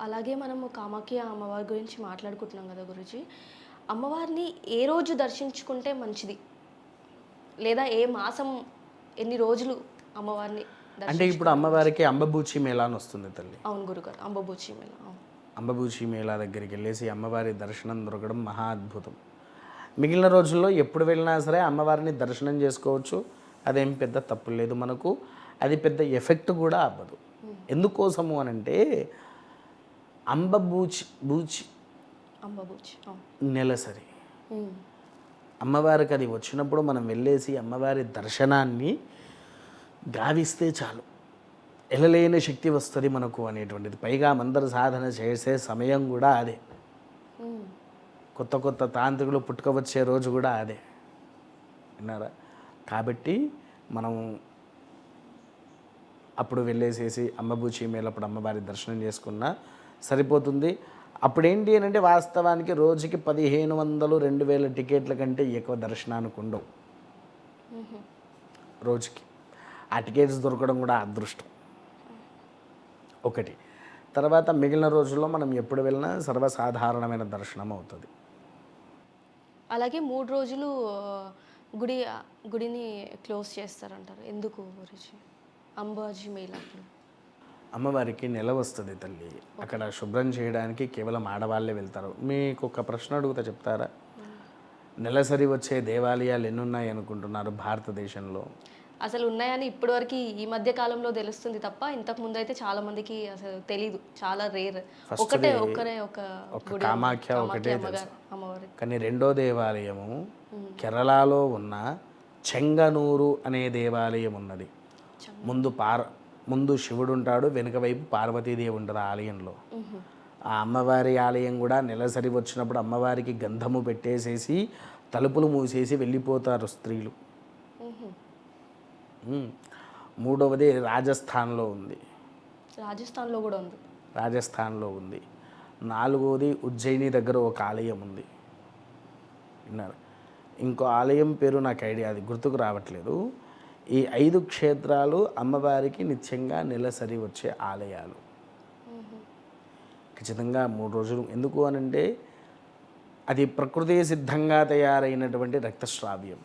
అలాగే మనము కామాఖ్య అమ్మవారి గురించి మాట్లాడుకుంటున్నాం కదా గురూజీ. అమ్మవారిని ఏ రోజు దర్శించుకుంటే మంచిది? లేదా ఏ మాసం ఎన్ని రోజులు అమ్మవారిని అంటే ఇప్పుడు దర్శించుకుంటే మంచిది? అమ్మవారికి అంబబూచి మేళా అని వస్తుంది తల్లి. అవును గురుగారు. అంబుబూచి మేళ. అవును. అంబబూచి మేళా దగ్గరికి వెళ్ళేసి అమ్మవారి దర్శనం దొరకడం మహా అద్భుతం. మిగిలిన రోజుల్లో ఎప్పుడు వెళ్ళినా సరే అమ్మవారిని దర్శనం చేసుకోవచ్చు. అదేం పెద్ద తప్పు లేదు మనకు. అది పెద్ద ఎఫెక్ట్ కూడా అవ్వదు. ఎందుకోసము అనంటే బూచి అంబుబూచి. అవును. నెలసరి. ఉమ్. అమ్మవారికి అది వచ్చినప్పుడు మనం వెళ్ళేసి అమ్మవారి దర్శనాన్ని గావిస్తే చాలు, ఎలలేని శక్తి వస్తుంది మనకు అనేటువంటిది. పైగా మందర సాధన చేసే సమయం కూడా అదే. ఉమ్. కొత్త కొత్త తాంత్రికులు పుట్టుక రోజు కూడా అదే. విన్నారా? కాబట్టి మనం అప్పుడు వెళ్ళేసేసి అంబబూచి మేళప్పుడు అమ్మవారి దర్శనం చేసుకున్నా సరిపోతుంది. అప్పుడేంటి అని అంటే వాస్తవానికి రోజుకి 1500 2000 టికెట్ల కంటే ఎక్కువ దర్శనానికి ఉండవు రోజుకి. ఆ టికెట్స్ దొరకడం కూడా అదృష్టం ఒకటి. తర్వాత మిగిలిన రోజుల్లో మనం ఎప్పుడు వెళ్ళినా సర్వసాధారణమైన దర్శనం అవుతుంది. అలాగే 3 రోజులు గుడి గుడిని క్లోజ్ చేస్తారంటారు. ఎందుకు గురూజీ? అంబాజీ మేళాప్పుడు. అమ్మవారికి నెల వస్తుంది తల్లి. అక్కడ శుభ్రం చేయడానికి కేవలం ఆడవాళ్ళే వెళ్తారు. మీకు ఒక ప్రశ్న అడుగుతా, చెప్తారా? నెలసరి వచ్చే దేవాలయాలు ఎన్ని ఉన్నాయి అనుకుంటున్నారు భారతదేశంలో? అసలు ఉన్నాయని ఇప్పటివరకు ఈ మధ్య కాలంలో తెలుస్తుంది తప్ప ఇంతకు ముందు అయితే చాలా మందికి అసలు తెలీదు. చాలా రేర్. ఒక్కరే ఒక గుడి కామాఖ్య ఒకటే తెలుసు. అమ్మవారి. కానీ రెండో దేవాలయము కేరళలో ఉన్న చెంగనూరు అనే దేవాలయం ఉన్నది. ముందు శివుడు ఉంటాడు, వెనుక వైపు పార్వతీదేవి ఉంటుంది ఆలయంలో. ఆ అమ్మవారి ఆలయం కూడా నెలసరి వచ్చినప్పుడు అమ్మవారికి గంధము పెట్టేసేసి తలుపులు మూసేసి వెళ్ళిపోతారు స్త్రీలు. మూడవది రాజస్థాన్లో ఉంది. రాజస్థాన్లో కూడా ఉంది. రాజస్థాన్లో ఉంది. నాలుగవది ఉజ్జయిని దగ్గర ఒక ఆలయం ఉంది. విన్నారు? ఇంకో ఆలయం పేరు నాకు ఐడియా, అది గుర్తుకు రావట్లేదు. ఈ 5 క్షేత్రాలు అమ్మవారికి నిత్యంగా నెలసరి వచ్చే ఆలయాలు. ఖచ్చితంగా 3 రోజులు. ఎందుకు అనంటే అది ప్రకృతి సిద్ధంగా తయారైనటువంటి రక్తస్రావ్యం,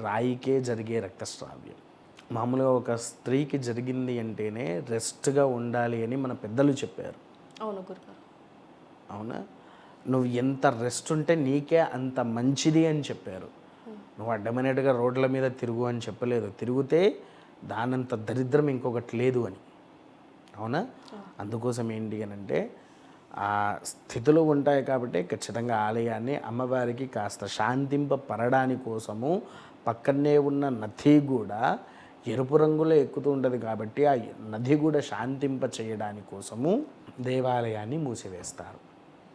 రాయికే జరిగే రక్తస్రావ్యం. మామూలుగా ఒక స్త్రీకి జరిగింది అంటేనే రెస్ట్గా ఉండాలి అని మన పెద్దలు చెప్పారు. అవును గురుగారు. అవునా? నువ్వు ఎంత రెస్ట్ ఉంటే నీకే అంత మంచిది అని చెప్పారు. నువ్వు అడ్డమైనట్టుగా రోడ్ల మీద తిరుగు అని చెప్పలేదు. తిరిగితే దానంత దరిద్రం ఇంకొకటి లేదు అని. అవునా? అందుకోసం ఏంటి అని అంటే ఆ స్థితులు ఉంటాయి కాబట్టి ఖచ్చితంగా ఆలయాన్ని అమ్మవారికి కాస్త శాంతింపపరడాని కోసము పక్కనే ఉన్న నది కూడా ఎరుపు రంగులో ఎక్కుతూ ఉంటుంది కాబట్టి ఆ నది కూడా శాంతింప చేయడాని కోసము దేవాలయాన్ని మూసివేస్తారు.